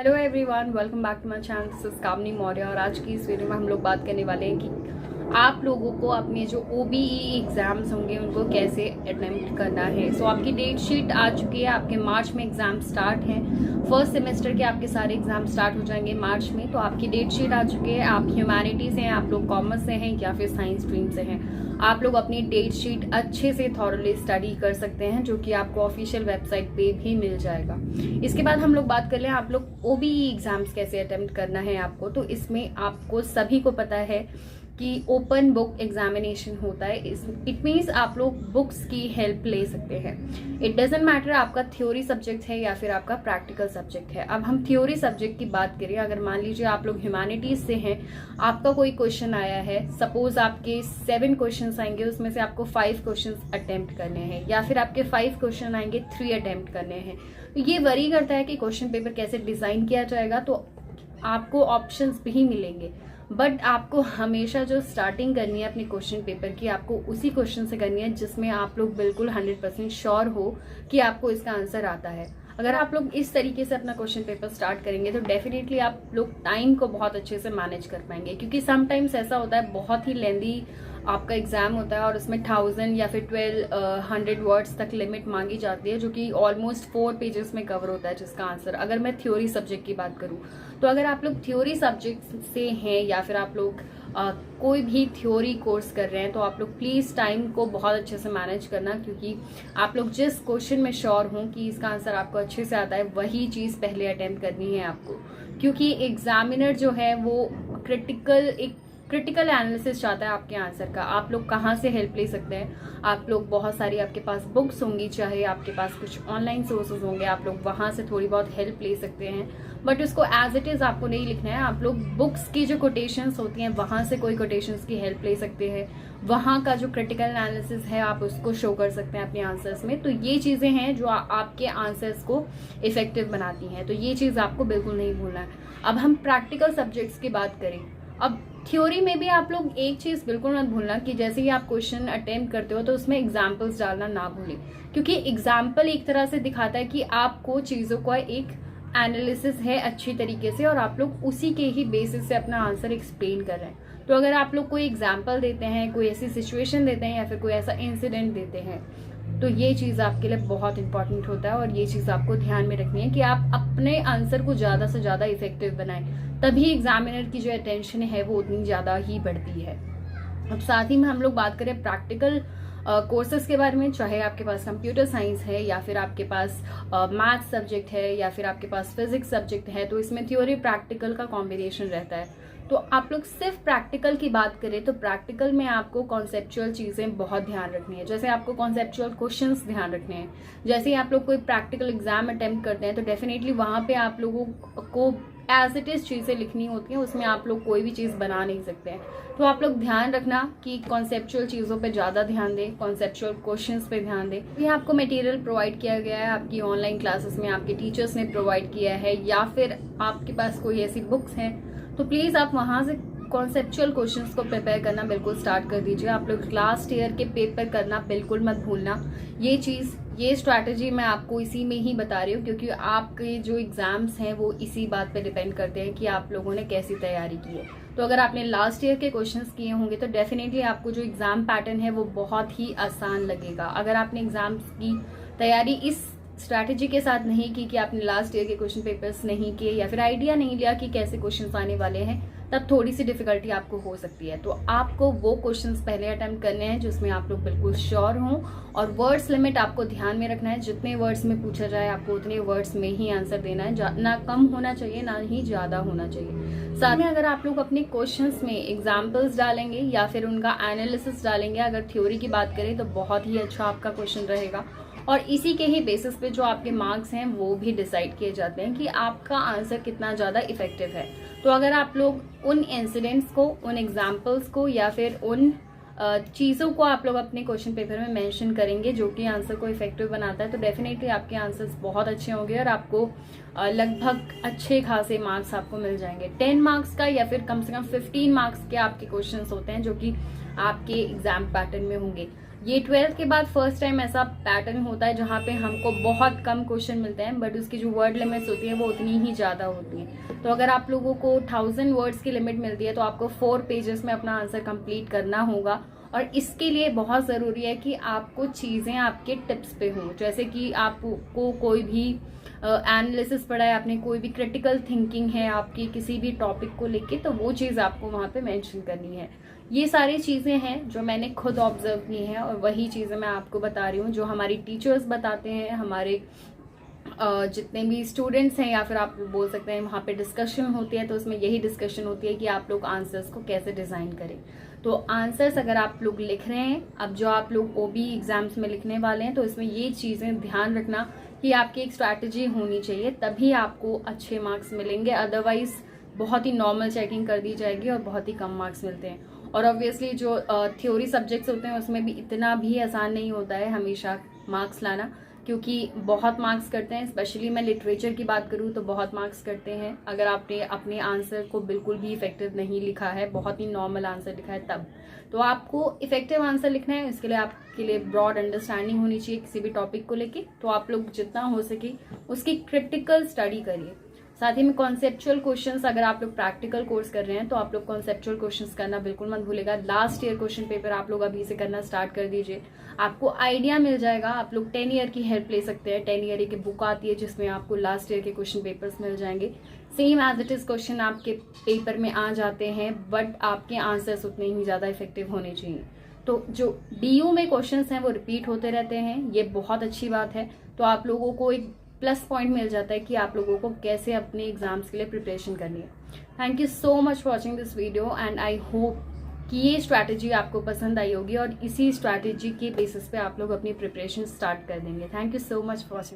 Hello everyone, welcome back to my channel. This is Kamini Maurya और आज की इस वीडियो में हम लोग बात करने वाले हैं कि आप लोगों को अपने जो OBE एग्ज़ाम्स होंगे उनको कैसे अटेम्प्ट करना है। सो आपकी डेट शीट आ चुकी है। आपके मार्च में एग्ज़ाम स्टार्ट हैं। फर्स्ट सेमेस्टर के आपके सारे एग्ज़ाम स्टार्ट हो जाएंगे मार्च में। तो आपकी डेट शीट आ चुकी है। आप ह्यूमैनिटी से हैं, आप लोग कॉमर्स से हैं या फिर साइंस स्ट्रीम से हैं, आप लोग अपनी डेट शीट अच्छे से थॉरली स्टडी कर सकते हैं, जो कि आपको ऑफिशियल वेबसाइट पे भी मिल जाएगा। इसके बाद हम लोग बात कर लें आप लोग OBE एग्जाम्स कैसे अटेम्प्ट करना है आपको। तो इसमें आपको सभी को पता है कि ओपन बुक एग्जामिनेशन होता है। इट मीन्स आप लोग बुक्स की हेल्प ले सकते हैं। इट डजेंट मैटर आपका थ्योरी सब्जेक्ट है या फिर आपका प्रैक्टिकल सब्जेक्ट है। अब हम थ्योरी सब्जेक्ट की बात करें, अगर मान लीजिए आप लोग ह्यूमैनिटीज से हैं, आपका कोई क्वेश्चन आया है, सपोज आपके 7 क्वेश्चन आएंगे, उसमें से आपको 5 क्वेश्चन अटेम्प्ट करने हैं या फिर आपके 5 क्वेश्चन आएंगे 3 अटेम्प्ट करने हैं। तो ये वरी करता है कि क्वेश्चन पेपर कैसे डिजाइन किया जाएगा। तो आपको ऑप्शंस भी मिलेंगे, बट आपको हमेशा जो स्टार्टिंग करनी है अपने क्वेश्चन पेपर की, आपको उसी क्वेश्चन से करनी है जिसमें आप लोग बिल्कुल 100% श्योर हो कि आपको इसका आंसर आता है। अगर आप लोग इस तरीके से अपना क्वेश्चन पेपर स्टार्ट करेंगे तो डेफिनेटली आप लोग टाइम को बहुत अच्छे से मैनेज कर पाएंगे, क्योंकि समटाइम्स ऐसा होता है बहुत ही लेंदी आपका एग्जाम होता है और उसमें 1000 या फिर 1200 वर्ड्स तक लिमिट मांगी जाती है, जो कि ऑलमोस्ट 4 पेजेस में कवर होता है जिसका आंसर। अगर मैं थ्योरी सब्जेक्ट की बात करूं तो अगर आप लोग थ्योरी सब्जेक्ट से हैं या फिर आप लोग कोई भी थ्योरी कोर्स कर रहे हैं तो आप लोग प्लीज टाइम को बहुत अच्छे से मैनेज करना, क्योंकि आप लोग जिस क्वेश्चन में श्योर हों कि इसका आंसर आपको अच्छे से आता है वही चीज पहले अटेम्प्ट करनी है आपको, क्योंकि एग्जामिनर जो है वो क्रिटिकल एनालिसिस चाहता है आपके आंसर का। आप लोग कहाँ से हेल्प ले सकते हैं, आप लोग बहुत सारी आपके पास बुक्स होंगी, चाहे आपके पास कुछ ऑनलाइन सोर्सेज होंगे, आप लोग वहाँ से थोड़ी बहुत हेल्प ले सकते हैं, बट उसको एज इट इज आपको नहीं लिखना है। आप लोग बुक्स की जो कोटेशंस होती हैं वहाँ से कोई कोटेशंस की हेल्प ले सकते हैं, वहाँ का जो क्रिटिकल एनालिसिस है आप उसको शो कर सकते हैं अपने आंसर्स में। तो ये चीज़ें हैं जो आपके आंसर्स को इफेक्टिव बनाती हैं, तो ये चीज़ आपको बिल्कुल नहीं भूलना है। अब हम प्रैक्टिकल सब्जेक्ट्स की बात करें। अब थ्योरी में भी आप लोग एक चीज बिल्कुल मत भूलना कि जैसे ही आप क्वेश्चन अटेम्प्ट करते हो तो उसमें एग्जाम्पल्स डालना ना भूलें, क्योंकि एग्जाम्पल एक तरह से दिखाता है कि आपको चीजों का एक एनालिसिस है अच्छी तरीके से और आप लोग उसी के ही बेसिस से अपना आंसर एक्सप्लेन कर रहे हैं। तो अगर आप लोग कोई एग्जाम्पल देते हैं, कोई ऐसी सिचुएशन देते हैं या फिर कोई ऐसा इंसिडेंट देते हैं, तो ये चीज़ आपके लिए बहुत इंपॉर्टेंट होता है और ये चीज़ आपको ध्यान में रखनी है कि आप अपने आंसर को ज़्यादा से ज़्यादा इफेक्टिव बनाएं, तभी एग्जामिनर की जो अटेंशन है वो उतनी ज़्यादा ही बढ़ती है। अब साथ ही में हम लोग बात करें प्रैक्टिकल कोर्सेज के बारे में, चाहे आपके पास कंप्यूटर साइंस है या फिर आपके पास मैथ्स सब्जेक्ट है या फिर आपके पास फिजिक्स सब्जेक्ट है, तो इसमें थ्योरी प्रैक्टिकल का कॉम्बिनेशन रहता है। तो आप लोग सिर्फ प्रैक्टिकल की बात करें तो प्रैक्टिकल में आपको कॉन्सेप्चुअल चीज़ें बहुत ध्यान रखनी है। जैसे आपको कॉन्सेप्चुअल क्वेश्चंस ध्यान रखने हैं। जैसे ही आप लोग कोई प्रैक्टिकल एग्जाम अटेम्प्ट करते हैं तो डेफिनेटली वहाँ पे आप लोगों को एज इट इज चीज़ें लिखनी होती हैं, उसमें आप लोग कोई भी चीज़ बना नहीं सकते हैं। तो आप लोग ध्यान रखना कि कॉन्सेप्चुअल चीज़ों पे ज़्यादा ध्यान दें, कॉन्सेप्चुअल क्वेश्चंस पे ध्यान दें। ये आपको मटेरियल प्रोवाइड किया गया है आपकी ऑनलाइन क्लासेस में, आपके टीचर्स ने प्रोवाइड किया है, या फिर आपके पास कोई ऐसी बुक्स हैं तो प्लीज़ आप वहाँ से कॉन्सेप्चुअल क्वेश्चंस को प्रिपेयर करना बिल्कुल स्टार्ट कर दीजिए। आप लोग लास्ट ईयर के पेपर करना बिल्कुल मत भूलना। ये स्ट्रैटेजी मैं आपको इसी में ही बता रही हूँ, क्योंकि आपके जो एग्जाम्स हैं वो इसी बात पे डिपेंड करते हैं कि आप लोगों ने कैसी तैयारी की है। तो अगर आपने लास्ट ईयर के क्वेश्चंस किए होंगे तो डेफिनेटली आपको जो एग्जाम पैटर्न है वो बहुत ही आसान लगेगा। अगर आपने एग्जाम्स की तैयारी इस स्ट्रैटेजी के साथ नहीं की कि आपने लास्ट ईयर के क्वेश्चन पेपर्स नहीं किए या फिर आइडिया नहीं लिया कि कैसे क्वेश्चंस आने वाले हैं, तब थोड़ी सी डिफिकल्टी आपको हो सकती है। तो आपको वो क्वेश्चंस पहले अटेम्प्ट करने हैं जिसमें आप लोग बिल्कुल श्योर हों, और वर्ड्स लिमिट आपको ध्यान में रखना है। जितने वर्ड्स में पूछा जाए आपको उतने वर्ड्स में ही आंसर देना है, ना कम होना चाहिए ना ही ज़्यादा होना चाहिए। साथ में अगर आप लोग अपने क्वेश्चंस में एग्जाम्पल्स डालेंगे या फिर उनका एनालिसिस डालेंगे, अगर थ्योरी की बात करें तो बहुत ही अच्छा आपका क्वेश्चन रहेगा, और इसी के ही बेसिस पे जो आपके मार्क्स हैं वो भी डिसाइड किए जाते हैं कि आपका आंसर कितना ज़्यादा इफेक्टिव है। तो अगर आप लोग उन इंसिडेंट्स को, उन एग्जाम्पल्स को या फिर उन चीज़ों को आप लोग अपने क्वेश्चन पेपर में मेंशन करेंगे जो कि आंसर को इफेक्टिव बनाता है, तो डेफिनेटली आपके आंसर्स बहुत अच्छे होंगे और आपको लगभग अच्छे खासे मार्क्स आपको मिल जाएंगे। 10 मार्क्स का या फिर कम से कम 15 मार्क्स के आपके क्वेश्चंस होते हैं जो कि आपके एग्जाम पैटर्न में होंगे। ये 12th के बाद फर्स्ट टाइम ऐसा पैटर्न होता है जहाँ पे हमको बहुत कम क्वेश्चन मिलते हैं, बट उसकी जो वर्ड लिमिट्स होती है वो उतनी ही ज़्यादा होती है। तो अगर आप लोगों को 1000 वर्ड्स की लिमिट मिलती है तो आपको 4 पेजेस में अपना आंसर कंप्लीट करना होगा। और इसके लिए बहुत ज़रूरी है कि आपको चीज़ें आपके टिप्स पे हों, जैसे कि आपको कोई भी एनालिसिस पढ़ा है आपने, कोई भी क्रिटिकल थिंकिंग है आपकी किसी भी टॉपिक को लेके, तो वो चीज़ आपको वहाँ पे मेंशन करनी है। ये सारी चीज़ें हैं जो मैंने खुद ऑब्जर्व की हैं और वही चीज़ें मैं आपको बता रही हूँ जो हमारी टीचर्स बताते हैं, हमारे जितने भी स्टूडेंट्स हैं, या फिर आप बोल सकते हैं वहाँ पे डिस्कशन होती है, तो उसमें यही डिस्कशन होती है कि आप लोग आंसर्स को कैसे डिज़ाइन करें। तो आंसर्स अगर आप लोग लिख रहे हैं, अब जो आप लोग ओबी एग्जाम्स में लिखने वाले हैं, तो इसमें ये चीज़ें ध्यान रखना कि आपकी एक स्ट्रैटेजी होनी चाहिए, तभी आपको अच्छे मार्क्स मिलेंगे। अदरवाइज बहुत ही नॉर्मल चेकिंग कर दी जाएगी और बहुत ही कम मार्क्स मिलते हैं। और ऑब्वियसली जो थ्योरी सब्जेक्ट्स होते हैं उसमें भी इतना भी आसान नहीं होता है हमेशा मार्क्स लाना, क्योंकि बहुत मार्क्स करते हैं। स्पेशली मैं लिटरेचर की बात करूँ तो बहुत मार्क्स करते हैं अगर आपने अपने आंसर को बिल्कुल भी इफेक्टिव नहीं लिखा है, बहुत ही नॉर्मल आंसर लिखा है तब। तो आपको इफेक्टिव आंसर लिखना है, इसके लिए आपके लिए ब्रॉड अंडरस्टैंडिंग होनी चाहिए किसी भी टॉपिक को लेके। तो आप लोग जितना हो सके उसकी क्रिटिकल स्टडी करिए। साथ ही में कॉन्सेप्चुअल क्वेश्चंस, अगर आप लोग प्रैक्टिकल कोर्स कर रहे हैं तो आप लोग कॉन्सेप्चुअल क्वेश्चंस करना बिल्कुल मत भूलेगा। लास्ट ईयर क्वेश्चन पेपर आप लोग अभी से करना स्टार्ट कर दीजिए, आपको आइडिया मिल जाएगा। आप लोग 10 ईयर की हेल्प ले सकते हैं। 10 ईयर की बुक आती है जिसमें आपको लास्ट ईयर के क्वेश्चन पेपर्स मिल जाएंगे। Same as it is question आपके पेपर में आ जाते हैं, बट आपके आंसर्स उतने ही ज़्यादा इफेक्टिव होने चाहिए। तो जो DU में क्वेश्चंस हैं वो रिपीट होते रहते हैं, ये बहुत अच्छी बात है। तो आप लोगों को एक प्लस पॉइंट मिल जाता है कि आप लोगों को कैसे अपने एग्जाम्स के लिए प्रिपरेशन करनी है। Thank you so much for watching this video and I hope कि ये स्ट्रैटेजी आपको पसंद आई होगी और इसी स्ट्रैटेजी के बेसिस पे आप लोग अपनी प्रिपरेशन स्टार्ट कर देंगे। Thank you so much for watching.